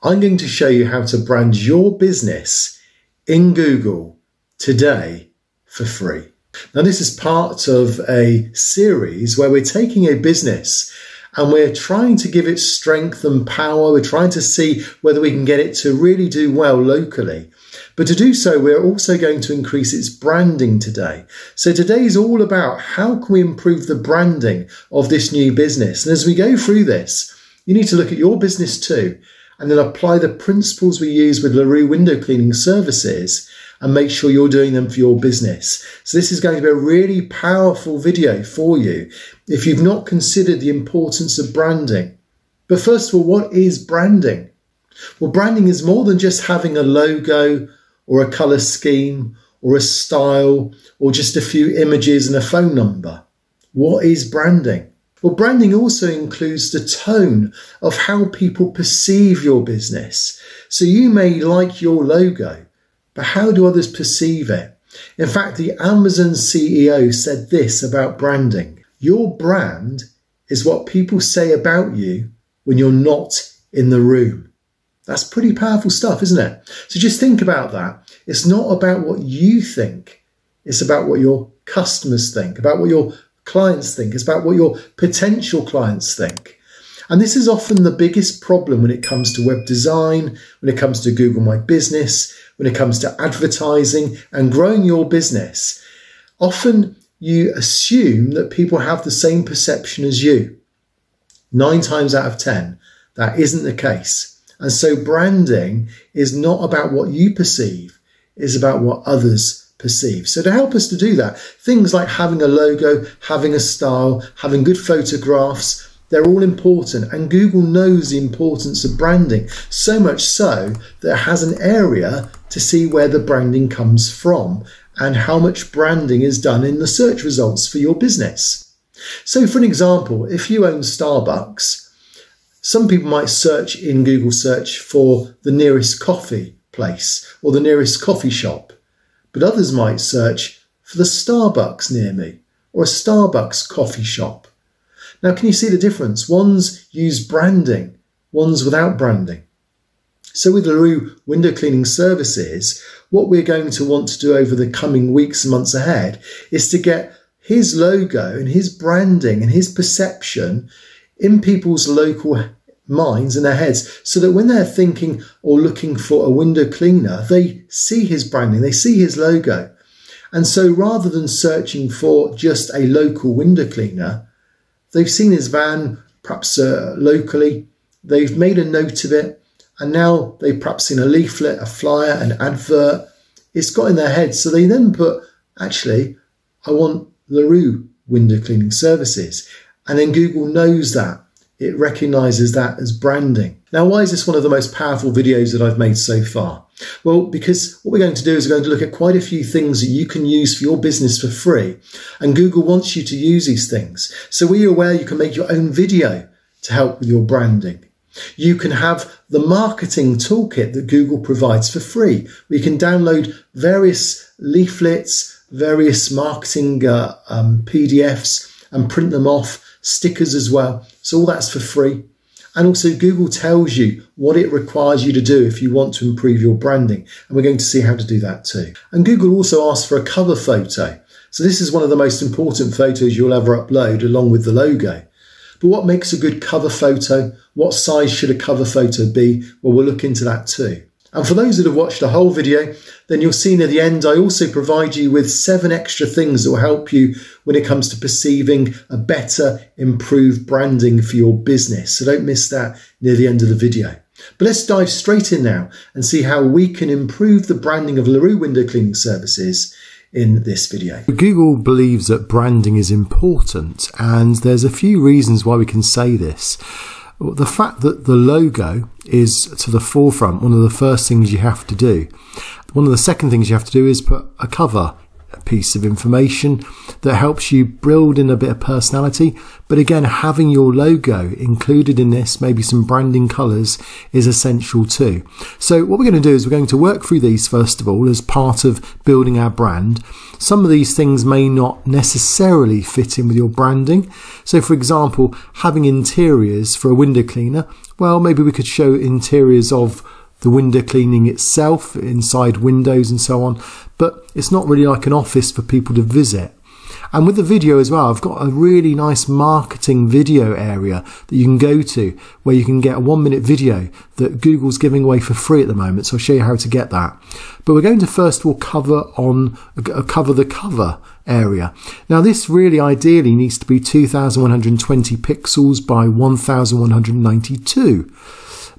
I'm going to show you how to brand your business in Google today for free. Now, this is part of a series where we're taking a business and we're trying to give it strength and power. We're trying to see whether we can get it to really do well locally. But to do so, we're also going to increase its branding today. So today is all about how can we improve the branding of this new business. And as we go through this, you need to look at your business too, and then apply the principles we use with LERU Window Cleaning Services and make sure you're doing them for your business. So this is going to be a really powerful video for you if you've not considered the importance of branding. But first of all, what is branding? Well, branding is more than just having a logo or a colour scheme or a style or just a few images and a phone number. What is branding? Well, branding also includes the tone of how people perceive your business. So you may like your logo, but how do others perceive it? In fact, the Amazon CEO said this about branding: your brand is what people say about you when you're not in the room. That's pretty powerful stuff, isn't it? So just think about that. It's not about what you think. It's about what your customers think, about what your clients think. It's about what your potential clients think. And this is often the biggest problem when it comes to web design, when it comes to Google My Business, when it comes to advertising and growing your business. Often you assume that people have the same perception as you. 9 times out of 10, that isn't the case. And so branding is not about what you perceive, it's about what others perceive. So to help us to do that, things like having a logo, having a style, having good photographs, they're all important. And Google knows the importance of branding, so much so that it has an area to see where the branding comes from and how much branding is done in the search results for your business. So for an example, if you own Starbucks, some people might search in Google search for the nearest coffee place or the nearest coffee shop, but others might search for the Starbucks near me or a Starbucks coffee shop. Now, can you see the difference? One's use branding, one's without branding. So with LERU Window Cleaning Services, what we're going to want to do over the coming weeks and months ahead is to get his logo and his branding and his perception in people's local minds and their heads, so that when they're thinking or looking for a window cleaner, they see his branding, they see his logo. And so rather than searching for just a local window cleaner, they've seen his van, perhaps locally, they've made a note of it, and now they've perhaps seen a leaflet, a flyer, an advert. It's got in their head, so they then put, actually, I want LERU Window Cleaning Services. And then Google knows that. It recognises that as branding. Now, why is this one of the most powerful videos that I've made so far? Well, because what we're going to do is we're going to look at quite a few things that you can use for your business for free. And Google wants you to use these things. So were you aware you can make your own video to help with your branding? You can have the marketing toolkit that Google provides for free. We can download various leaflets, various marketing PDFs and print them off, stickers as well. So all that's for free. And also Google tells you what it requires you to do if you want to improve your branding. And we're going to see how to do that too. And Google also asks for a cover photo. So this is one of the most important photos you'll ever upload along with the logo. But what makes a good cover photo? What size should a cover photo be? Well, we'll look into that too. And for those that have watched the whole video, then you'll see near the end, I also provide you with 7 extra things that will help you when it comes to perceiving a better, improved branding for your business. So don't miss that near the end of the video. But let's dive straight in now and see how we can improve the branding of LERU Window Cleaning Services in this video. Google believes that branding is important, and there's a few reasons why we can say this. The fact that the logo is to the forefront, one of the first things you have to do. One of the second things you have to do is put a cover piece of information that helps you build in a bit of personality. But again, having your logo included in this, maybe some branding colours, is essential too. So what we're going to do is we're going to work through these first of all as part of building our brand. Some of these things may not necessarily fit in with your branding. So for example, having interiors for a window cleaner, well, maybe we could show interiors of the window cleaning itself, inside windows and so on, but it's not really like an office for people to visit. And with the video as well, I've got a really nice marketing video area that you can go to where you can get a 1-minute video that Google's giving away for free at the moment. So I'll show you how to get that. But we're going to first of all cover the cover area. Now this really ideally needs to be 2120 pixels by 1192.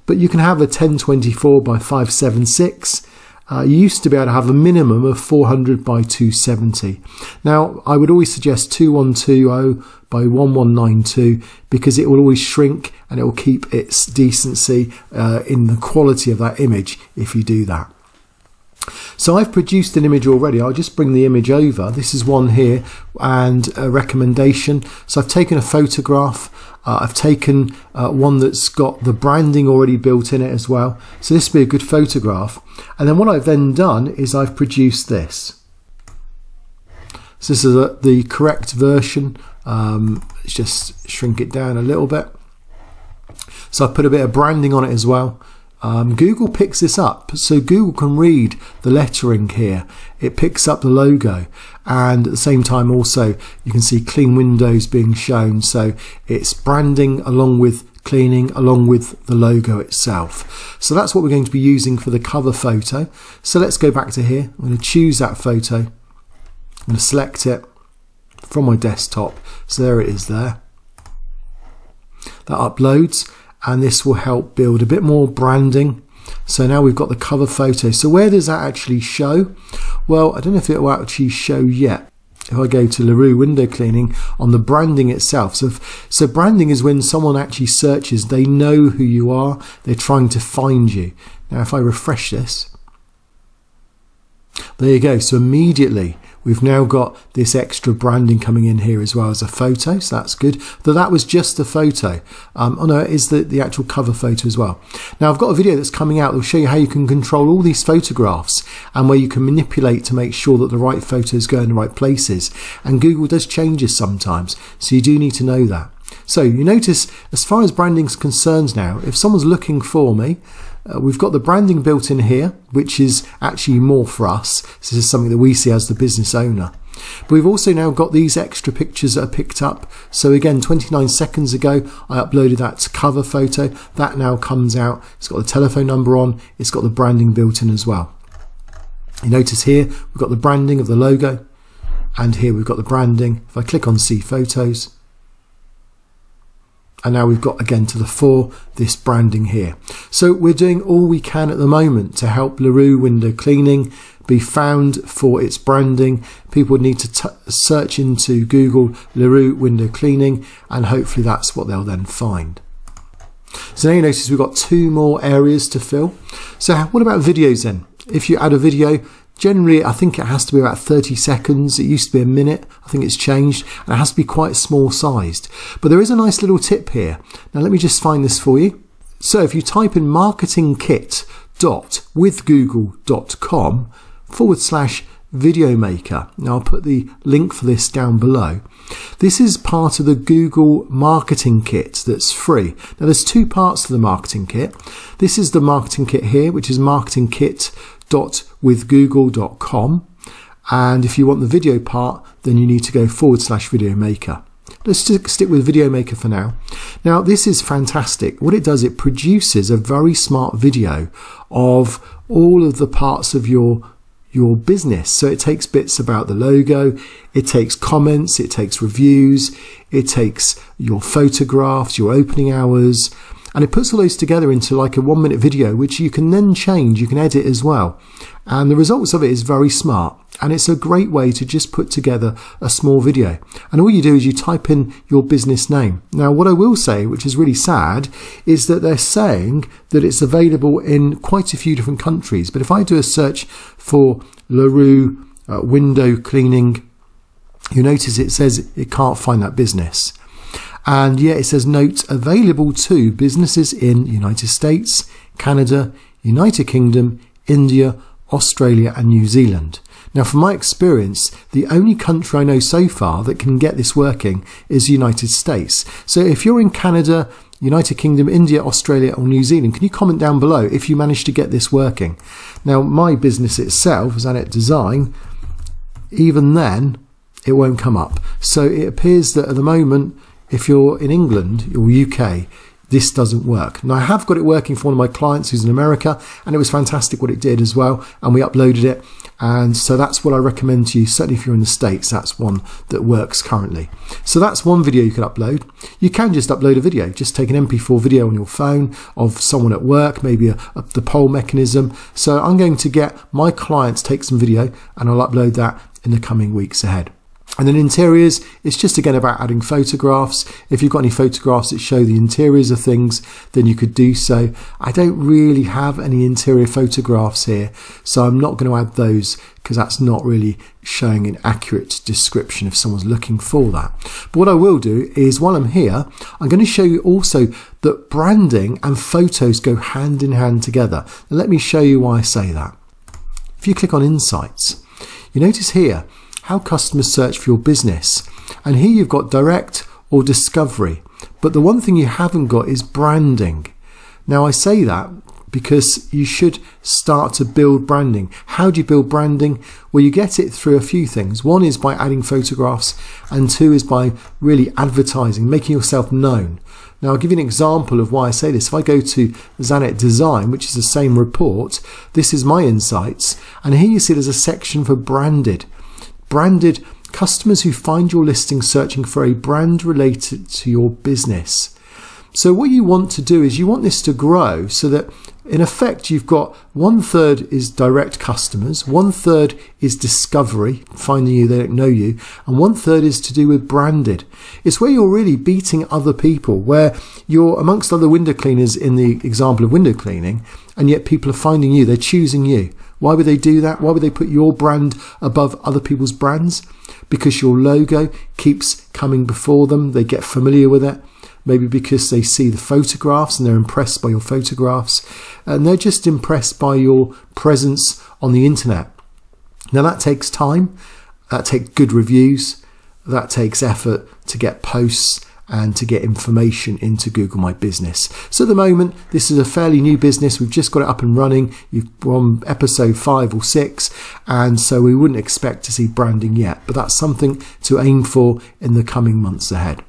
But you can have a 1024 by 576. You used to be able to have a minimum of 400 by 270. Now, I would always suggest 2120 by 1192 because it will always shrink and it will keep its decency in the quality of that image if you do that. So I've produced an image already. I'll just bring the image over. This is one here and a recommendation. So I've taken a photograph. I've taken one that's got the branding already built in it as well. So this would be a good photograph. And then what I've then done is I've produced this. So this is the correct version. Let's just shrink it down a little bit. So I've put a bit of branding on it as well. Google picks this up, so Google can read the lettering here. It picks up the logo, and at the same time also you can see clean windows being shown, so it's branding along with cleaning along with the logo itself. So that's what we're going to be using for the cover photo. So let's go back to here. I'm going to choose that photo. I'm going to select it from my desktop. So there it is there. That uploads. And this will help build a bit more branding. So now we've got the cover photo. So where does that actually show? Well, I don't know if it will actually show yet. If I go to LERU Window Cleaning on the branding itself. So branding is when someone actually searches, they know who you are, they're trying to find you. Now if I refresh this, there you go. So immediately we've now got this extra branding coming in here as well as a photo, so that's good. Though that was just a photo. Oh no, it is the actual cover photo as well. Now I've got a video that's coming out that will show you how you can control all these photographs and where you can manipulate to make sure that the right photos go in the right places. And Google does changes sometimes, so you do need to know that. So you notice, as far as branding is concerned now, if someone's looking for me, we've got the branding built in here, which is actually more for us. This is something that we see as the business owner. But we've also now got these extra pictures that are picked up. So again, 29 seconds ago, I uploaded that cover photo. That now comes out. It's got the telephone number on. It's got the branding built in as well. You notice here, we've got the branding of the logo. And here we've got the branding. If I click on See Photos, and now we've got again to the fore this branding here. So we're doing all we can at the moment to help LERU Window Cleaning be found for its branding. People would need to search into Google LERU Window Cleaning, and hopefully that's what they'll then find. So now you notice we've got 2 more areas to fill. So what about videos then? If you add a video, generally I think it has to be about 30 seconds. It used to be a minute. I think it's changed, and it has to be quite small sized. But there is a nice little tip here. Now let me just find this for you. So if you type in marketingkit.withgoogle.com/videomaker. Now I'll put the link for this down below. This is part of the Google marketing kit that's free. Now there's 2 parts to the marketing kit. This is the marketing kit here, which is marketingkit.withgoogle.com. And if you want the video part, then you need to go /videomaker. Let's stick with videomaker for now. Now this is fantastic. What it does, it produces a very smart video of all of the parts of your business. So it takes bits about the logo, it takes comments, it takes reviews, it takes your photographs, your opening hours, and it puts all those together into like a 1-minute video, which you can then change, you can edit as well. And the results of it is very smart. And it's a great way to just put together a small video. And all you do is you type in your business name. Now, what I will say, which is really sad, is that they're saying that it's available in quite a few different countries. But if I do a search for LERU window cleaning, you notice it says it can't find that business. And yeah, it says note available to businesses in United States, Canada, United Kingdom, India, Australia and New Zealand. Now from my experience, the only country I know so far that can get this working is the United States. So if you're in Canada, United Kingdom, India, Australia or New Zealand, can you comment down below if you managed to get this working? Now my business itself, Zanet Design, even then it won't come up. So it appears that at the moment, if you're in England or UK, this doesn't work. Now I have got it working for one of my clients who's in America, and it was fantastic what it did as well, and we uploaded it, and so that's what I recommend to you. Certainly if you're in the States, that's one that works currently. So that's one video you can upload. You can just upload a video, just take an MP4 video on your phone of someone at work, maybe the poll mechanism. So I'm going to get my clients take some video and I'll upload that in the coming weeks ahead. And then interiors, it's just again about adding photographs. If you've got any photographs that show the interiors of things, then you could do so. I don't really have any interior photographs here, so I'm not going to add those because that's not really showing an accurate description if someone's looking for that. But what I will do is, while I'm here, I'm going to show you also that branding and photos go hand in hand together. And let me show you why I say that. If you click on Insights, you notice here how customers search for your business, and here you've got direct or discovery, but the one thing you haven't got is branding. Now I say that because you should start to build branding. How do you build branding? Well, you get it through a few things. One is by adding photographs, and two is by really advertising, making yourself known. Now I'll give you an example of why I say this. If I go to Zanet Design, which is the same report, this is my insights, and here you see there's a section for branded. Branded, customers who find your listing searching for a brand related to your business. So what you want to do is you want this to grow so that in effect you've got 1/3 is direct customers, 1/3 is discovery, finding you, they don't know you, and 1/3 is to do with branded. It's where you're really beating other people, where you're amongst other window cleaners in the example of window cleaning, and yet people are finding you, they're choosing you. Why would they do that? Why would they put your brand above other people's brands? Because your logo keeps coming before them, they get familiar with it. Maybe because they see the photographs and they're impressed by your photographs, and they're just impressed by your presence on the internet. Now that takes time, that takes good reviews, that takes effort to get posts and to get information into Google My Business. So at the moment, this is a fairly new business. We've just got it up and running. We're on episode 5 or 6, and so we wouldn't expect to see branding yet, but that's something to aim for in the coming months ahead.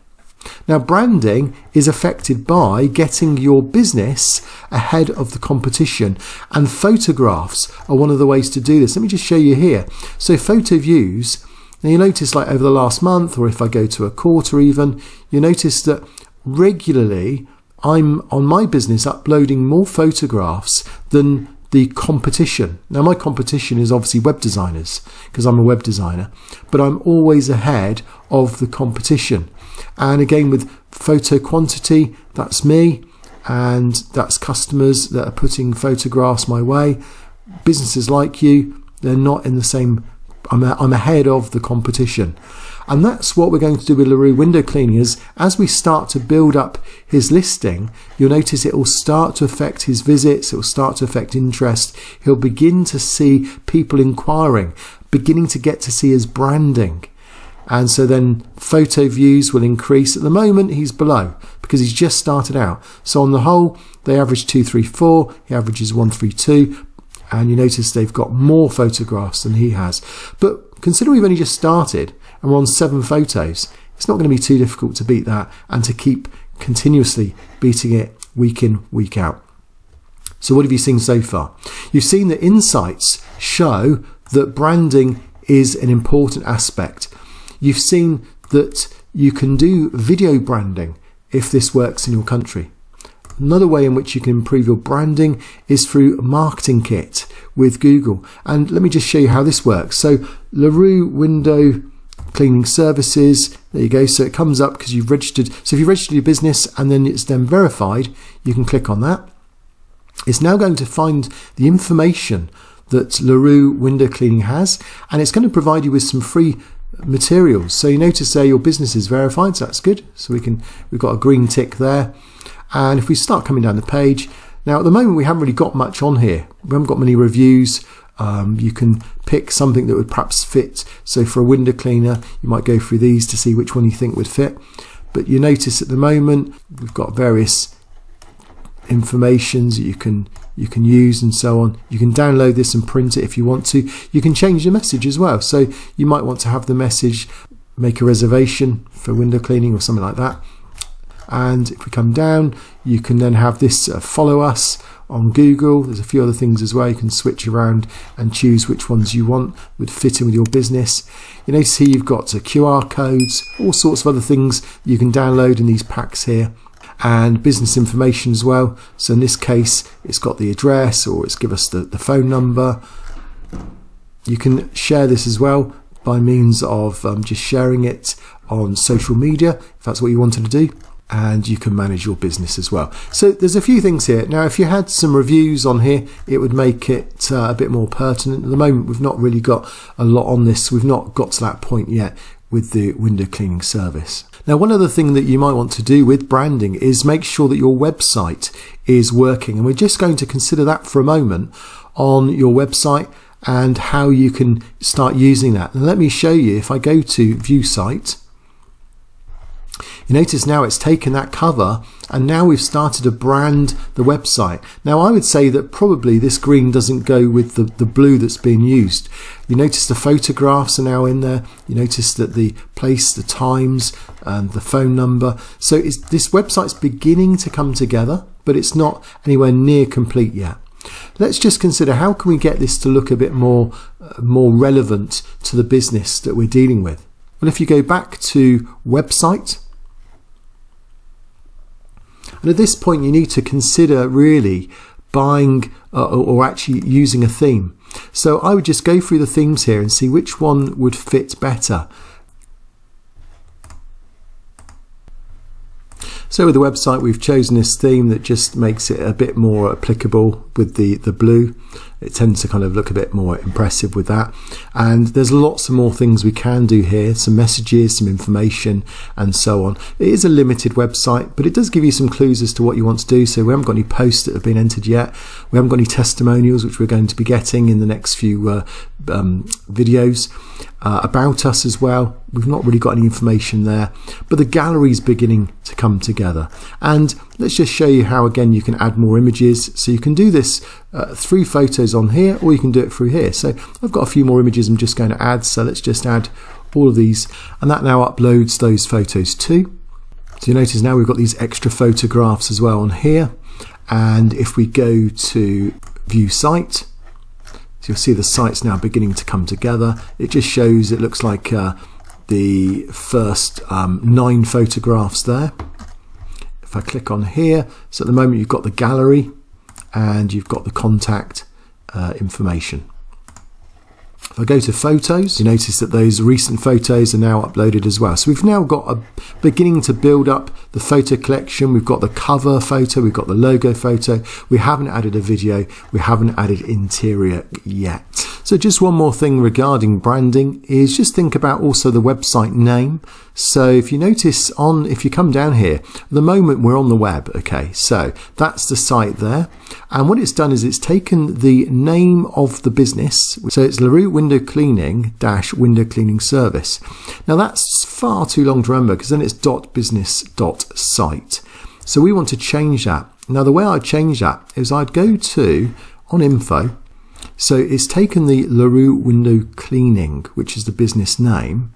Now branding is affected by getting your business ahead of the competition, and photographs are one of the ways to do this. Let me just show you here. So photo views, now you notice like over the last month, or if I go to a quarter even, you notice that regularly I'm on my business uploading more photographs than the competition. Now my competition is obviously web designers because I'm a web designer, but I'm always ahead of the competition. And again with photo quantity, that's me, and that's customers that are putting photographs my way. Businesses like you, they're not in the same, I'm ahead of the competition. And that's what we're going to do with LERU Window Cleaning. As we start to build up his listing, you'll notice it will start to affect his visits, it will start to affect interest. He'll begin to see people inquiring, beginning to get to see his branding. And so then photo views will increase. At the moment he's below because he's just started out. So on the whole, they average 234, he averages 132, and you notice they've got more photographs than he has. But consider we've only just started and we're on 7 photos. It's not going to be too difficult to beat that and to keep continuously beating it week in, week out. So what have you seen so far? You've seen that insights show that branding is an important aspect. You've seen that you can do video branding if this works in your country. Another way in which you can improve your branding is through Marketing Kit with Google. And let me just show you how this works. So LERU Window Cleaning Services, there you go. So it comes up because you've registered. So if you registered your business and then it's then verified, you can click on that. It's now going to find the information that LERU Window Cleaning has, and it's going to provide you with some free materials. So you notice there your business is verified, so that's good. So we've got a green tick there. And if we start coming down the page, now at the moment we haven't really got much on here. We haven't got many reviews. You can pick something that would perhaps fit. So for a window cleaner, you might go through these to see which one you think would fit. But you notice at the moment we've got various informations that you can use and so on. You can download this and print it if you want to. You can change the message as well. So you might want to have the message, make a reservation for window cleaning or something like that. And if we come down, you can then have this follow us on Google. There's a few other things as well. You can switch around and choose which ones you want would fit in with your business. You notice here you've got QR codes, all sorts of other things you can download in these packs here, and business information as well. So in this case, it's got the address, or it's give us the phone number. You can share this as well by means of just sharing it on social media, if that's what you wanted to do. And you can manage your business as well. So there's a few things here. Now, if you had some reviews on here, it would make it a bit more pertinent. At the moment, we've not really got a lot on this. We've not got to that point yet with the window cleaning service. Now, one other thing that you might want to do with branding is make sure that your website is working. And we're just going to consider that for a moment on your website and how you can start using that. And let me show you. If I go to View Site, you notice now it's taken that cover and now we've started to brand the website. Now I would say that probably this green doesn't go with the blue that's being used. You notice the photographs are now in there. You notice that the place, the times, and the phone number. So this website's beginning to come together, but it's not anywhere near complete yet. Let's just consider how can we get this to look a bit more relevant to the business that we're dealing with. Well, if you go back to website, and at this point you need to consider really buying or actually using a theme. So I would just go through the themes here and see which one would fit better. So with the website, we've chosen this theme that just makes it a bit more applicable with the blue. It tends to kind of look a bit more impressive with that. And there's lots of more things we can do here, some messages, some information, and so on. It is a limited website, but it does give you some clues as to what you want to do. So we haven't got any posts that have been entered yet. We haven't got any testimonials, which we're going to be getting in the next few videos. About us as well, we've not really got any information there, but the gallery is beginning to come together. And let's just show you how again you can add more images. So you can do this through photos on here, or you can do it through here. So I've got a few more images I'm just going to add, so let's just add all of these, and that now uploads those photos too. So you notice now we've got these extra photographs as well on here. And if we go to View Site, so you'll see the site's now beginning to come together. It just shows, it looks like the first 9 photographs there. If I click on here, so at the moment you've got the gallery and you've got the contact information. If I go to photos, you notice that those recent photos are now uploaded as well. So we've now got a beginning to build up the photo collection. We've got the cover photo, we've got the logo photo. We haven't added a video, we haven't added interior yet. So just one more thing regarding branding is just think about also the website name. So if you notice if you come down here, at the moment we're on the web, okay, so that's the site there. And what it's done is it's taken the name of the business, so it's LERU Window Cleaning - Window Cleaning Service. Now that's far too long to remember because then it's .business.site. So we want to change that. Now the way I'd change that is I'd go to on info. So it's taken the LERU Window Cleaning, which is the business name,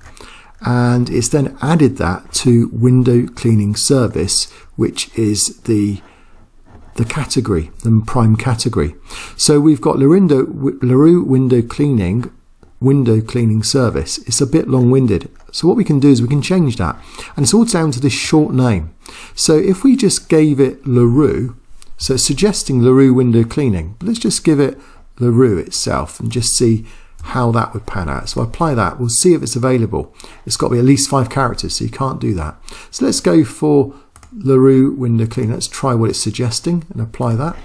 and it's then added that to Window Cleaning Service, which is the category, the prime category. So we've got LERU Window Cleaning Service. It's a bit long-winded. So what we can do is we can change that. And it's all down to this short name. So if we just gave it LERU, so it's suggesting LERU Window Cleaning, but let's just give it LERU itself and just see how that would pan out. So I apply that, we'll see if it's available. It's got to be at least 5 characters, so you can't do that. So let's go for LERU Window Cleaning. Let's try what it's suggesting and apply that.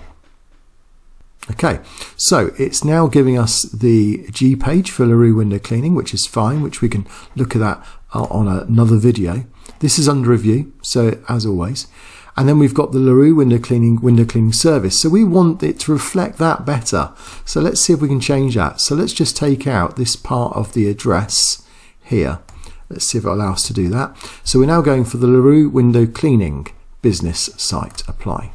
Okay, so it's now giving us the G page for LERU window cleaning, which is fine, which we can look at that on another video. This is under review, so as always. And then we've got the LERU window cleaning service. So we want it to reflect that better. So let's see if we can change that. So let's just take out this part of the address here. Let's see if it allows us to do that. So we're now going for the LERU window cleaning business site apply.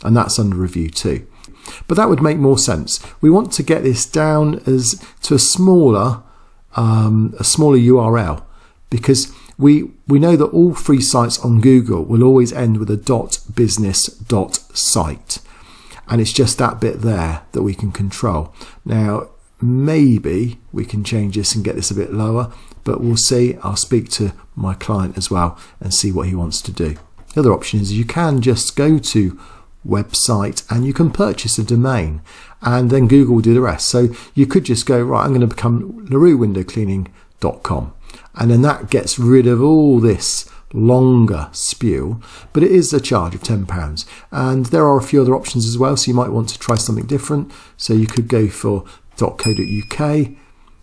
And that's under review too. But that would make more sense. We want to get this down to a smaller URL, because we know that all free sites on Google will always end with a .business.site, and it's just that bit there that we can control. Now maybe we can change this and get this a bit lower, but we'll see. I'll speak to my client as well and see what he wants to do. The other option is you can just go to website and you can purchase a domain, and then Google will do the rest. So you could just go, right, I'm going to become LERUwindowcleaning.com, and then that gets rid of all this longer spiel, but it is a charge of £10, and there are a few other options as well. So you might want to try something different. So you could go for .co.uk,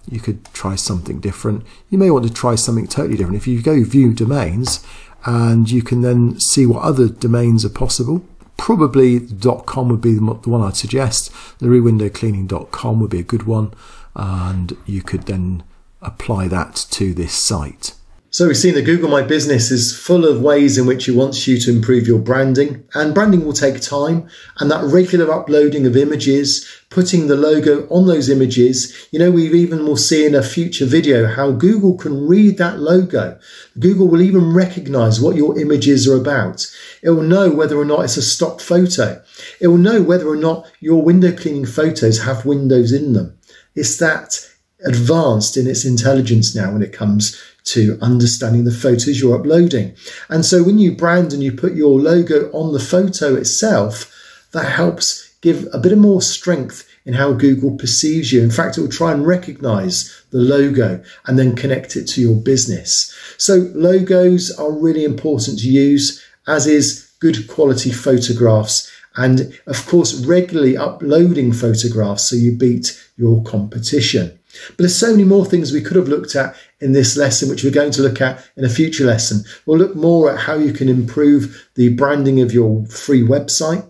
you could try something different. You may want to try something totally different. If you go view domains, and you can then see what other domains are possible. Probably .com would be the one I'd suggest. LERUwindowcleaning.com would be a good one, and you could then apply that to this site. So we've seen that Google My Business is full of ways in which it wants you to improve your branding, and branding will take time, and that regular uploading of images, putting the logo on those images. You know, we even will see in a future video how Google can read that logo. Google will even recognize what your images are about. It will know whether or not it's a stock photo. It will know whether or not your window cleaning photos have windows in them. It's that advanced in its intelligence now when it comes to understanding the photos you're uploading. And so when you brand and you put your logo on the photo itself, that helps give a bit of more strength in how Google perceives you. In fact, it will try and recognize the logo and then connect it to your business. So logos are really important to use, as is good quality photographs, and of course regularly uploading photographs so you beat your competition. But there's so many more things we could have looked at in this lesson, which we're going to look at in a future lesson. We'll look more at how you can improve the branding of your free website.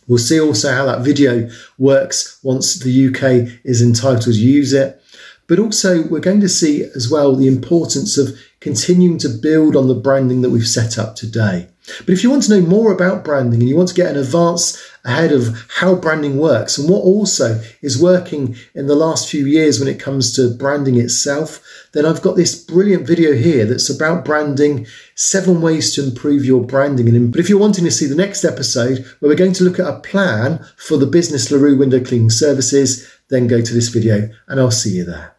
We'll see also how that video works once the UK is entitled to use it. But also we're going to see as well the importance of continuing to build on the branding that we've set up today. But if you want to know more about branding and you want to get an advance ahead of how branding works and what also is working in the last few years when it comes to branding itself, then I've got this brilliant video here that's about branding, 7 ways to improve your branding. But if you're wanting to see the next episode where we're going to look at a plan for the business LERU window cleaning services, then go to this video and I'll see you there.